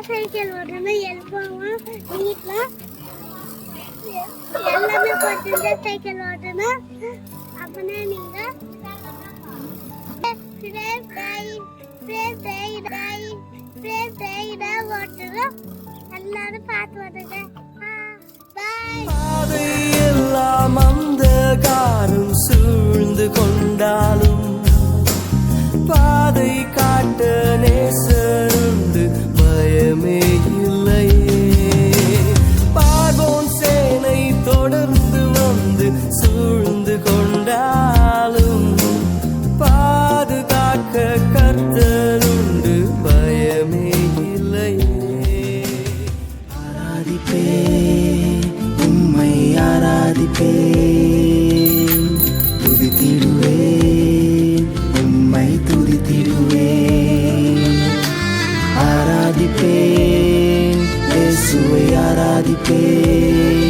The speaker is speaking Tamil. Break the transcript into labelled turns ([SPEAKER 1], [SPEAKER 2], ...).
[SPEAKER 1] சைக்கிள் ஓட்டணும் எழுப்பாவும் வீட்டில் எல்லாமே போட்டு சைக்கிள் ஓட்டணும். அப்படின்னா நீங்கள் ஓட்டணும். எல்லாரும் பார்த்து ஓட்டுங்க.
[SPEAKER 2] பாதை எல்லாம் அந்த காரும் சூழ்ந்து கொண்டாலும் பாதை காட்ட நேசருண்டு பயமே இல்லையே. பார்வோன் சேனை தொடர்ந்து வந்து சூழ்ந்து கொண்டாலும் பாதுகாக்க கர்த்தருண்டு பயமே இல்லையே. ஆராதிப்பேன் உம்மை ஆராதிப்பேன், துதித்திடுவேன் உம்மை துதித்திடுவேன். ஆராதிப்பேன் இயேசுவை ஆராதிப்பேன்,